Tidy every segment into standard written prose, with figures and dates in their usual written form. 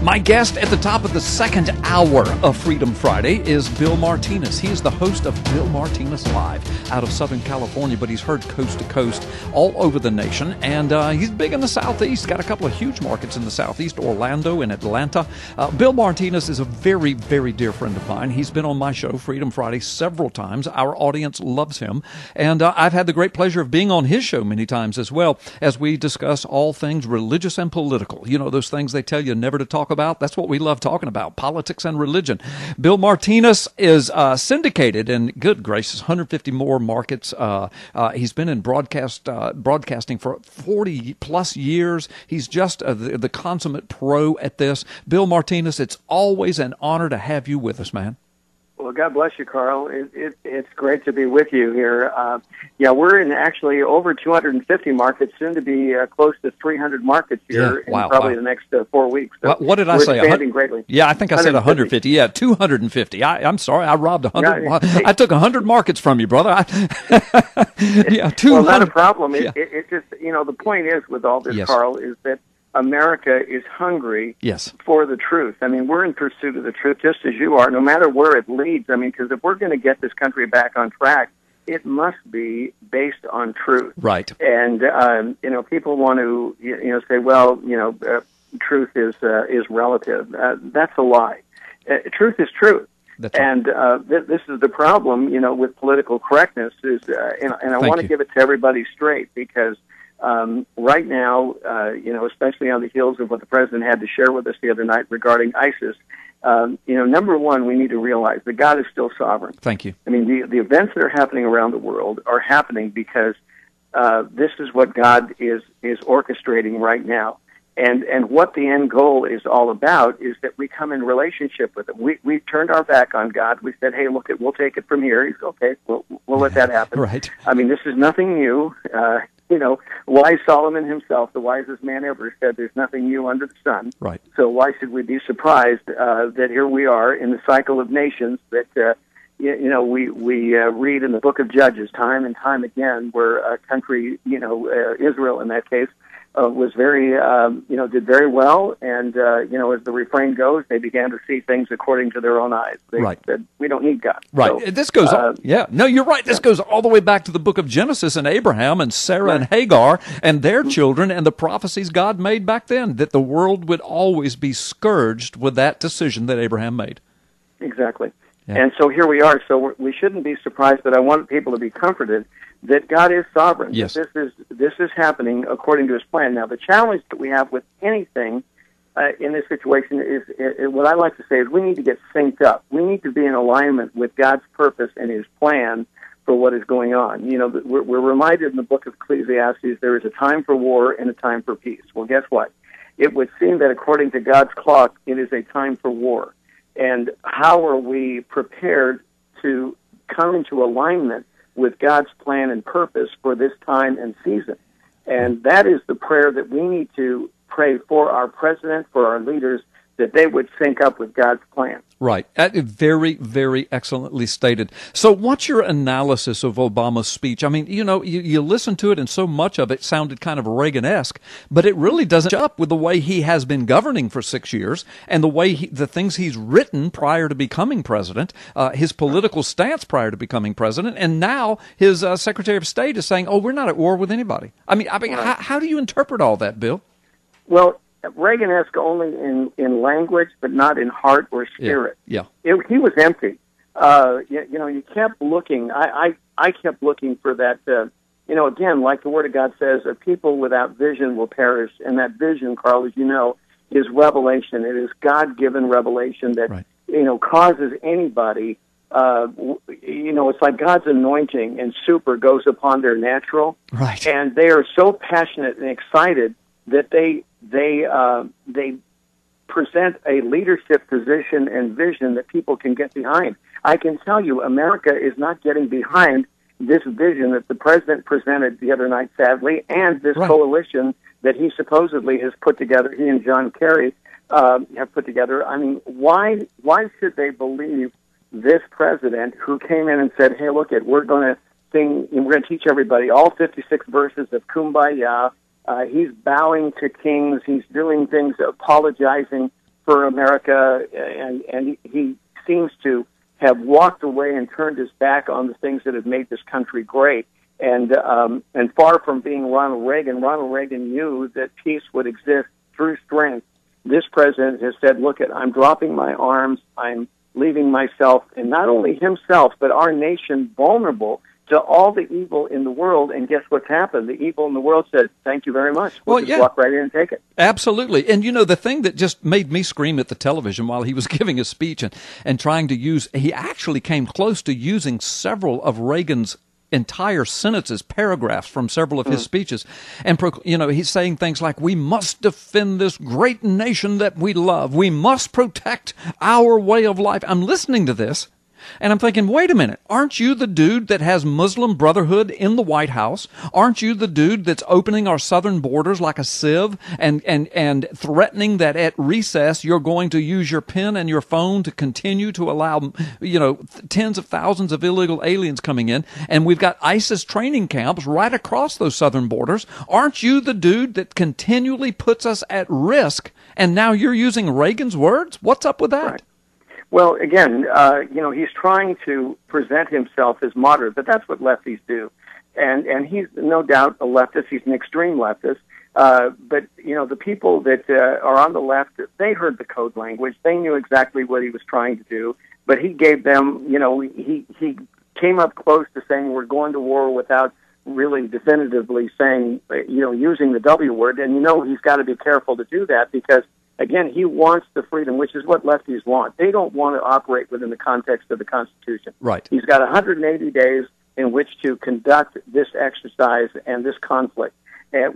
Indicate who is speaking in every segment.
Speaker 1: My guest at the top of the second hour of Freedom Friday is Bill Martinez. He is the host of Bill Martinez Live out of Southern California, but he's heard coast to coast all over the nation. And he's big in the Southeast, got a couple of huge markets in the Southeast, Orlando and Atlanta. Bill Martinez is a very, very dear friend of mine. He's been on my show, Freedom Friday, several times. Our audience loves him. And I've had the great pleasure of being on his show many times as well, as we discuss all things religious and political. You know, those things they tell you never to talk about. That's what we love talking about, politics and religion. Bill Martinez is syndicated in, good gracious, 150 more markets. He's been in broadcasting for 40 plus years. He's just the consummate pro at this. Bill Martinez, it's always an honor to have you with us, man.
Speaker 2: Well, God bless you, Carl. It's great to be with you here. We're in actually over 250 markets, soon to be close to 300 markets here in probably the next 4 weeks. So
Speaker 1: what did I say?
Speaker 2: Expanding greatly.
Speaker 1: Yeah, I think I said 150. Yeah, 250. I'm sorry, I robbed 100. Yeah. I took 100 markets from you, brother. 200.
Speaker 2: Well, not a problem. It just, the point is with all this, Carl, is that America is hungry for the truth. I mean, we're in pursuit of the truth just as you are, no matter where it leads. I mean, because if we're going to get this country back on track, it must be based on truth.
Speaker 1: Right.
Speaker 2: And, people want to, say, well, truth is relative. That's a lie. Truth is truth. That's right. And this is the problem, with political correctness is, and I want to give it to everybody straight because right now, especially on the heels of what the president had to share with us the other night regarding ISIS, number one, we need to realize that God is still sovereign.
Speaker 1: Thank you.
Speaker 2: I mean, the events that are happening around the world are happening because this is what God is orchestrating right now. And what the end goal is all about is that we come in relationship with Him. We turned our back on God. We said, hey, look, we'll take it from here. He's okay. We'll let that happen.
Speaker 1: Right.
Speaker 2: I mean, this is nothing new. Wise Solomon himself, the wisest man ever, said there's nothing new under the sun.
Speaker 1: Right.
Speaker 2: So why should we be surprised that here we are in the cycle of nations that, we read in the book of Judges time and time again where a country, Israel in that case, was very, did very well. And, as the refrain goes, they began to see things according to their own eyes. They said, we don't need God.
Speaker 1: Right. So, this goes, no, you're right. This goes all the way back to the book of Genesis and Abraham and Sarah and Hagar and their children and the prophecies God made back then, that the world would always be scourged with that decision that Abraham made.
Speaker 2: Exactly. Yeah. And so here we are. So we shouldn't be surprised, but I want people to be comforted that God is sovereign.
Speaker 1: Yes.
Speaker 2: This is happening according to His plan. Now, the challenge that we have with anything in this situation is what I like to say is we need to get synced up. We need to be in alignment with God's purpose and His plan for what is going on. We're reminded in the book of Ecclesiastes there is a time for war and a time for peace. Well, guess what? It would seem that according to God's clock, it is a time for war. And how are we prepared to come into alignment with God's plan and purpose for this time and season? And that is the prayer that we need to pray for our president, for our leaders, that they would sync up with God's plan.
Speaker 1: Right. Very, very excellently stated. So what's your analysis of Obama's speech? I mean, you listen to it and so much of it sounded kind of Reagan-esque, but it really doesn't match up with the way he has been governing for 6 years and the way the things he's written prior to becoming president, his political stance prior to becoming president, and now his Secretary of State is saying, we're not at war with anybody. I mean, how do you interpret all that, Bill?
Speaker 2: Well, Reagan-esque only in language, but not in heart or spirit.
Speaker 1: Yeah.
Speaker 2: He was empty. You kept looking. I kept looking for that. Again, like the Word of God says, a people without vision will perish. And that vision, Carl, as you know, is revelation. It is God-given revelation that causes anybody. It's like God's anointing and super goes upon their natural.
Speaker 1: Right.
Speaker 2: And they are so passionate and excited that they present a leadership position and vision that people can get behind. I can tell you, America is not getting behind this vision that the president presented the other night, sadly, and this coalition that he supposedly has put together, he and John Kerry have put together. I mean, why should they believe this president who came in and said, hey, look, we're going to sing, we're going to teach everybody all 56 verses of Kumbaya, He's bowing to kings. He's doing things, apologizing for America, and he seems to have walked away and turned his back on the things that have made this country great. And far from being Ronald Reagan knew that peace would exist through strength. This president has said, look, I'm dropping my arms. I'm leaving myself, and not only himself, but our nation vulnerable to all the evil in the world. And guess what's happened? The evil in the world said, thank you very much. We'll just walk right in and take it.
Speaker 1: Absolutely. And, the thing that just made me scream at the television while he was giving his speech and trying to use, he actually came close to using several of Reagan's entire sentences, paragraphs from several of his speeches. And, he's saying things like, we must defend this great nation that we love. We must protect our way of life. I'm listening to this, and I'm thinking, wait a minute, aren't you the dude that has Muslim Brotherhood in the White House? Aren't you the dude that's opening our southern borders like a sieve and threatening that at recess you're going to use your pen and your phone to continue to allow, tens of thousands of illegal aliens coming in? And we've got ISIS training camps right across those southern borders. Aren't you the dude that continually puts us at risk? And now you're using Reagan's words? What's up with that?
Speaker 2: Right. Well, again, he's trying to present himself as moderate, but that's what lefties do. And he's no doubt a leftist. He's an extreme leftist. But, the people that are on the left, they heard the code language. They knew exactly what he was trying to do. But he gave them, he came up close to saying we're going to war without really definitively saying, using the W word. And, he's got to be careful to do that because, again, he wants the freedom, which is what lefties want. They don't want to operate within the context of the Constitution.
Speaker 1: Right.
Speaker 2: He's got 180 days in which to conduct this exercise and this conflict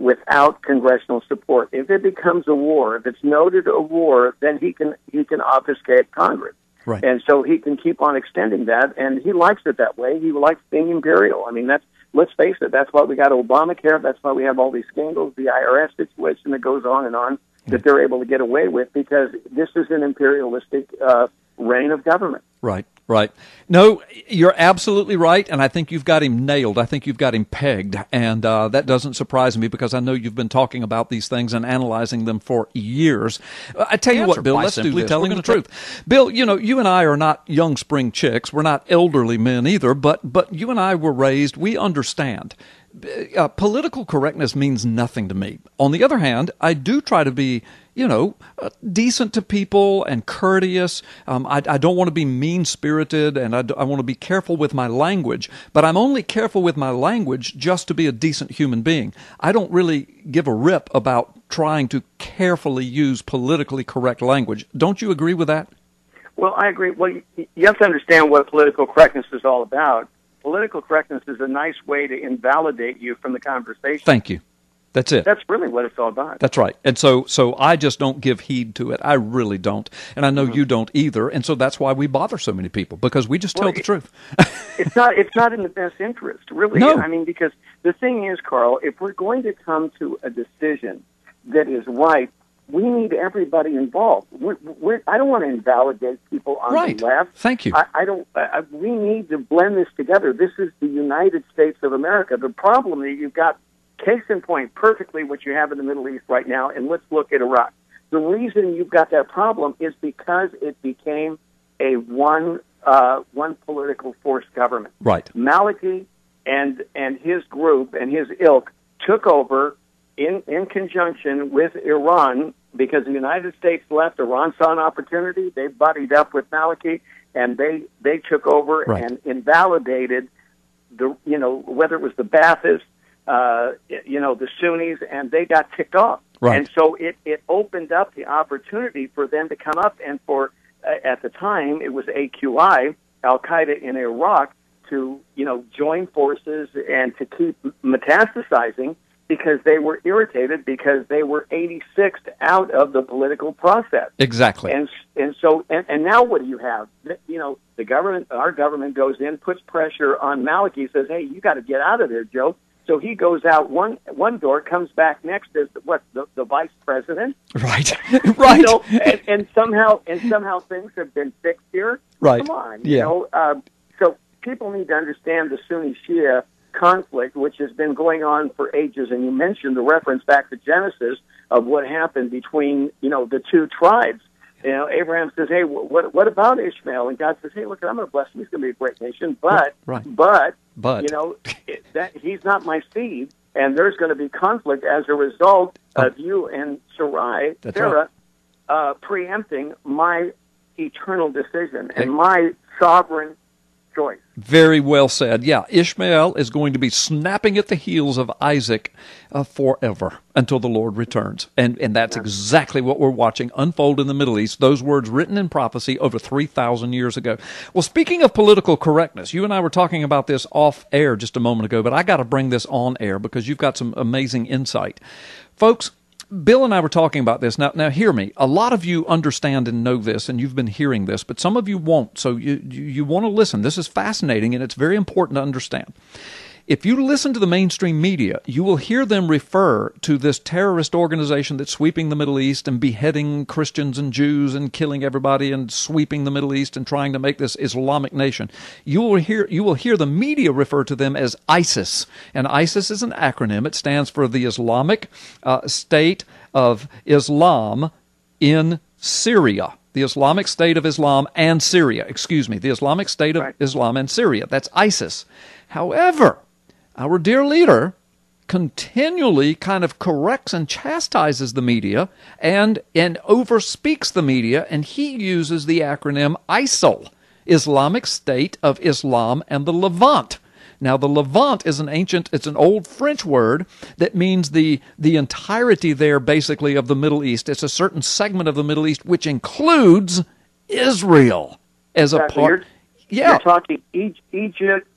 Speaker 2: without congressional support. If it becomes a war, if it's noted a war, then he can obfuscate Congress.
Speaker 1: Right.
Speaker 2: And so he can keep on extending that, and he likes it that way. He likes being imperial. I mean, let's face it, that's why we got Obamacare. That's why we have all these scandals, the IRS situation that goes on and on, that they're able to get away with, because this is an imperialistic reign of government.
Speaker 1: Right. No, you're absolutely right, and I think you've got him nailed. I think you've got him pegged, and that doesn't surprise me because I know you've been talking about these things and analyzing them for years. I tell you what, Bill, let's do this. Telling the truth. Bill, you and I are not young spring chicks. We're not elderly men either, but you and I were raised, we understand. Political correctness means nothing to me. On the other hand, I do try to be, decent to people and courteous. I don't want to be mean-spirited, and I want to be careful with my language. But I'm only careful with my language just to be a decent human being. I don't really give a rip about trying to carefully use politically correct language. Don't you agree with that?
Speaker 2: Well, I agree. Well, you have to understand what political correctness is all about. Political correctness is a nice way to invalidate you from the conversation.
Speaker 1: Thank you. That's it.
Speaker 2: That's really what it's all about.
Speaker 1: That's right. And so I just don't give heed to it. I really don't. And I know you don't either. And so that's why we bother so many people, because we just tell the truth.
Speaker 2: It's not in the best interest, really.
Speaker 1: No.
Speaker 2: I mean, because the thing is, Carl, if we're going to come to a decision that is right, we need everybody involved. I don't want to invalidate people on the left.
Speaker 1: Thank you.
Speaker 2: We need to blend this together. This is the United States of America. The problem that you've got, case in point, perfectly what you have in the Middle East right now, and let's look at Iraq. The reason you've got that problem is because it became a one political force government.
Speaker 1: Right.
Speaker 2: Maliki and his group and his ilk took over in conjunction with Iran, because the United States left. Iran saw an opportunity. They buddied up with Maliki, and they took over and invalidated whether it was the Baathists, the Sunnis, and they got ticked off.
Speaker 1: Right.
Speaker 2: And so it opened up the opportunity for them to come up, and for at the time it was AQI, Al Qaeda in Iraq, to join forces and to keep metastasizing, because they were irritated because they were 86th out of the political process.
Speaker 1: Exactly.
Speaker 2: And now what do you have? The government, our government, goes in, puts pressure on Maliki, says, "Hey, you got to get out of there, Joe." So he goes out one door, comes back next as the vice president.
Speaker 1: Right. Right.
Speaker 2: So, and somehow things have been fixed here.
Speaker 1: Right.
Speaker 2: Come on.
Speaker 1: Yeah.
Speaker 2: So people need to understand the Sunni Shia conflict, which has been going on for ages, and you mentioned the reference back to Genesis of what happened between, the two tribes. Abraham says, hey, what about Ishmael? And God says, hey, look, I'm going to bless him. He's going to be a great nation. But that he's not my seed, and there's going to be conflict as a result of you and Sarah, preempting my eternal decision and my sovereign choice.
Speaker 1: Very well said. Yeah, Ishmael is going to be snapping at the heels of Isaac forever until the Lord returns. And that's exactly what we're watching unfold in the Middle East, those words written in prophecy over 3,000 years ago. Well, speaking of political correctness, you and I were talking about this off air just a moment ago, but I got to bring this on air because you've got some amazing insight. Folks, Bill and I were talking about this. Now hear me. A lot of you understand and know this, and you've been hearing this, but some of you won't. So you want to listen. This is fascinating, and it's very important to understand. If you listen to the mainstream media, you will hear them refer to this terrorist organization that's sweeping the Middle East and beheading Christians and Jews and killing everybody and sweeping the Middle East and trying to make this Islamic nation. You will hear the media refer to them as ISIS. And ISIS is an acronym. It stands for the Islamic State of Islam in Syria. The Islamic State of Islam and Syria. The Islamic State of Islam and Syria. That's ISIS. However, our dear leader continually kind of corrects and chastises the media and overspeaks the media, and he uses the acronym ISIL, Islamic State of Islam and the Levant. Now, the Levant is it's an old French word that means the entirety there, basically, of the Middle East. It's a certain segment of the Middle East, which includes Israel as a part.
Speaker 2: You're talking Egypt,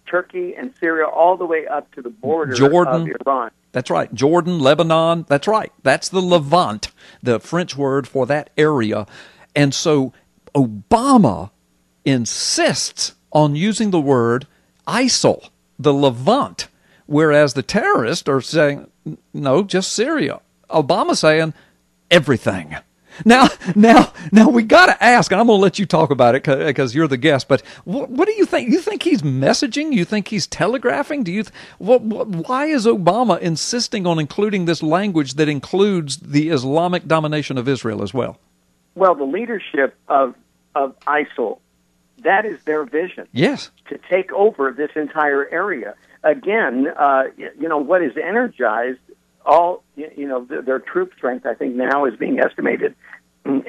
Speaker 2: Turkey and Syria, all the way up to the border of Iran.
Speaker 1: That's right. Jordan, Lebanon. That's right. That's the Levant, the French word for that area. And so Obama insists on using the word ISIL, the Levant, whereas the terrorists are saying, no, just Syria. Obama saying everything. Now, we got to ask, and I'm going to let you talk about it because you're the guest, but what do you think? You think he's messaging? You think he's telegraphing? Why is Obama insisting on including this language that includes the Islamic domination of Israel as well?
Speaker 2: Well, the leadership of ISIL, that is their vision.
Speaker 1: Yes.
Speaker 2: To take over this entire area. Again, what is energized their troop strength, I think now is being estimated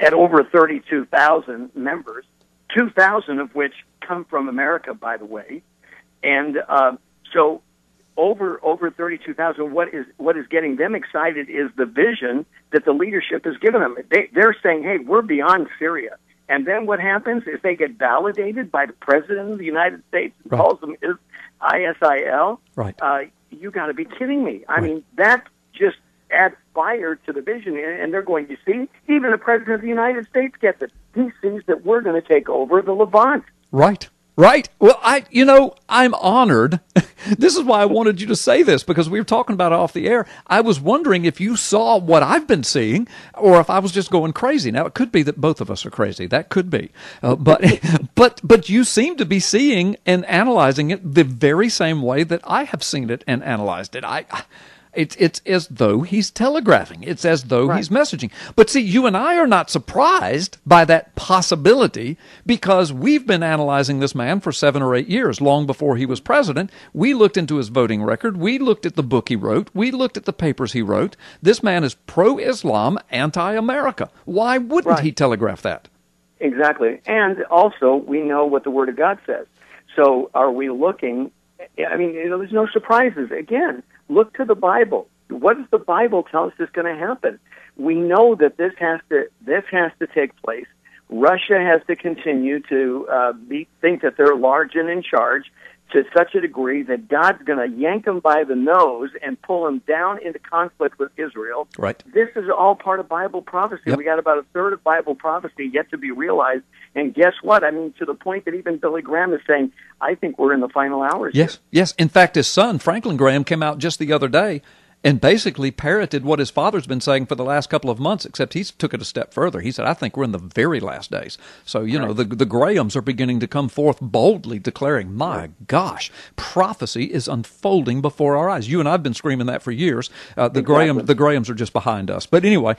Speaker 2: at over 32,000 members, 2,000 of which come from America, by the way. And so over 32,000, what is getting them excited is the vision that the leadership has given them. They're saying, hey, we're beyond Syria. And then what happens is they get validated by the President of the United States, who calls them ISIL.
Speaker 1: Right.
Speaker 2: You got to be kidding me. I mean, that just add fire to the vision, and they're going to see, even the President of the United States gets it. He sees that we're going to take over the Levant.
Speaker 1: Right. Well, I'm honored. This is why I wanted you to say this, because we were talking about it off the air. I was wondering if you saw what I've been seeing, or if I was just going crazy. Now, it could be that both of us are crazy. That could be. But you seem to be seeing and analyzing it the very same way that I have seen it and analyzed it. It's as though he's telegraphing. It's as though he's messaging. But see, you and I are not surprised by that possibility because we've been analyzing this man for 7 or 8 years, long before he was president. We looked into his voting record. We looked at the book he wrote. We looked at the papers he wrote. This man is pro-Islam, anti-America. Why wouldn't he telegraph that?
Speaker 2: Exactly. And also, we know what the Word of God says. So are we looking... I mean, there's no surprises. Again, look to the Bible. What does the Bible tell us is going to happen? We know that this has to take place. Russia has to continue to think that they're large and in charge to such a degree that God's going to yank them by the nose and pull them down into conflict with Israel.
Speaker 1: Right.
Speaker 2: This is all part of Bible prophecy.
Speaker 1: Yep.
Speaker 2: We got about a third of Bible prophecy yet to be realized. And guess what? I mean, to the point that even Billy Graham is saying, I think we're in the final hours.
Speaker 1: Yes. In fact, his son, Franklin Graham, came out just the other day and basically parroted what his father's been saying for the last couple of months, except he took it a step further. He said, I think we're in the very last days. So, you know, the Grahams are beginning to come forth boldly declaring, my gosh, prophecy is unfolding before our eyes. You and I have been screaming that for years. The Grahams are just behind us. But anyway,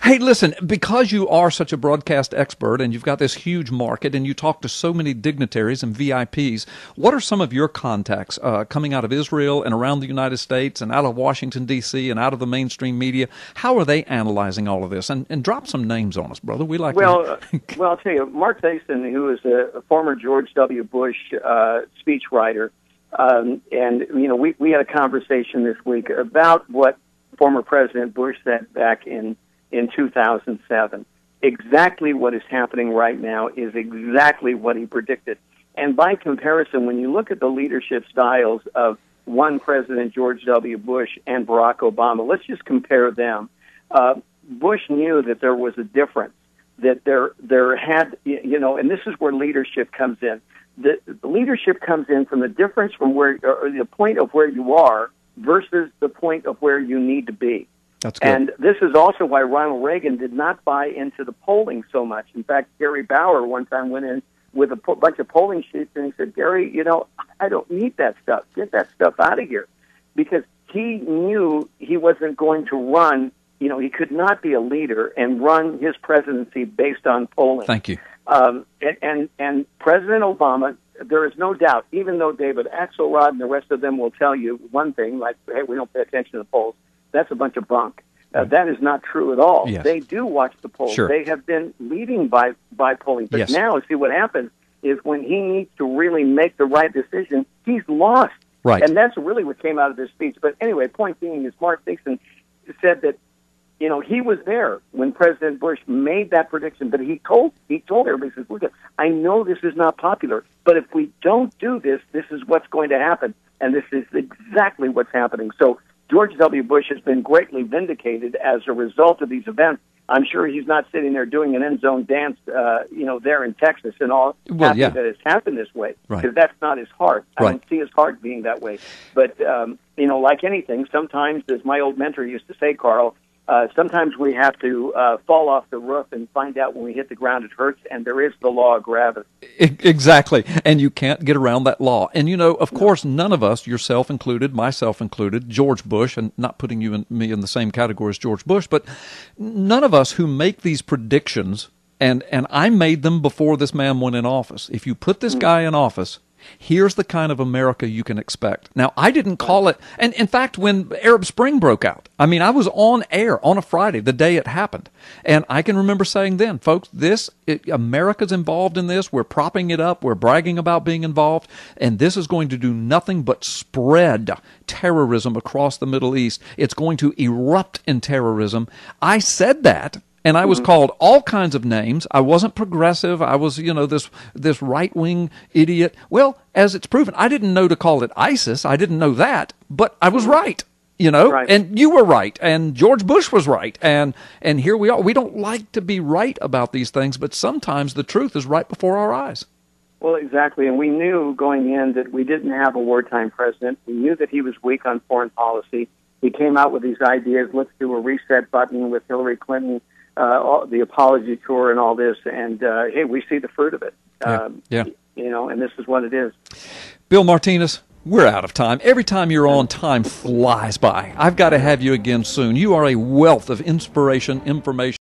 Speaker 1: hey, listen, because you are such a broadcast expert and you've got this huge market and you talk to so many dignitaries and VIPs, what are some of your contacts coming out of Israel and around the United States and out of Washington, D.C. and out of the mainstream media? How are they analyzing all of this? And drop some names on us, brother. We like
Speaker 2: well, I'll tell you, Mark Thiessen, who is a former George W. Bush speechwriter, and you know, we had a conversation this week about what former President Bush said back in 2007. Exactly what is happening right now is exactly what he predicted. And by comparison, when you look at the leadership styles of one President George W. Bush and Barack Obama, let's just compare them. Bush knew that there was a difference, that there had, you know, and this is where leadership comes in. The leadership comes in from the difference from where, or the point of where you are versus the point of where you need to be.
Speaker 1: That's good.
Speaker 2: And this is also why Ronald Reagan did not buy into the polling so much. In fact, Gary Bauer one time went in with a bunch of polling sheets, and he said, Gary, you know, I don't need that stuff. Get that stuff out of here. Because he knew he wasn't going to run, you know, he could not be a leader and run his presidency based on polling.
Speaker 1: Thank you.
Speaker 2: And President Obama, there is no doubt, even though David Axelrod and the rest of them will tell you one thing, like, hey, we don't pay attention to the polls, that's a bunch of bunk. That is not true at all.
Speaker 1: Yes.
Speaker 2: They do watch the polls.
Speaker 1: Sure.
Speaker 2: They have been leading by polling. But
Speaker 1: yes.
Speaker 2: Now, see, what happens is when he needs to really make the right decision, he's lost.
Speaker 1: Right.
Speaker 2: And that's really what came out of this speech. But anyway, point being is Mark Dixon said that, you know, he was there when President Bush made that prediction, but he told everybody, says, look, I know this is not popular, but if we don't do this, this is what's going to happen. And this is exactly what's happening. So George W. Bush has been greatly vindicated as a result of these events. I'm sure he's not sitting there doing an end zone dance, you know, there in Texas and all, happy that it's happened this way, because that's not his heart. I don't see his heart being that way. But, you know, like anything, sometimes, as my old mentor used to say, Carl, sometimes we have to fall off the roof and find out when we hit the ground it hurts, and there is the law of gravity.
Speaker 1: Exactly, and you can't get around that law. And, you know, of course, none of us, yourself included, myself included, George Bush, and not putting you and me in the same category as George Bush, but none of us who make these predictions, and I made them before this man went in office. If you put this guy in office, here's the kind of America you can expect. Now, I didn't call it, and in fact, when Arab Spring broke out, I mean, I was on air on a Friday, the day it happened, and I can remember saying then, folks, America's involved in this, we're propping it up, we're bragging about being involved, and this is going to do nothing but spread terrorism across the Middle East. It's going to erupt in terrorism. I said that. And I was called all kinds of names. I wasn't progressive. I was, you know, this right-wing idiot. Well, as it's proven, I didn't know to call it ISIS. I didn't know that, but I was right, you know, and you were right, and George Bush was right, and here we are. We don't like to be right about these things, but sometimes the truth is right before our eyes.
Speaker 2: Well, exactly, and we knew going in that we didn't have a wartime president. We knew that he was weak on foreign policy. He came out with these ideas, let's do a reset button with Hillary Clinton, the apology tour and all this, and hey, we see the fruit of it. You know, and this is what it is.
Speaker 1: Bill Martinez, we're out of time. Every time you're on, time flies by. I've got to have you again soon. You are a wealth of inspiration, information.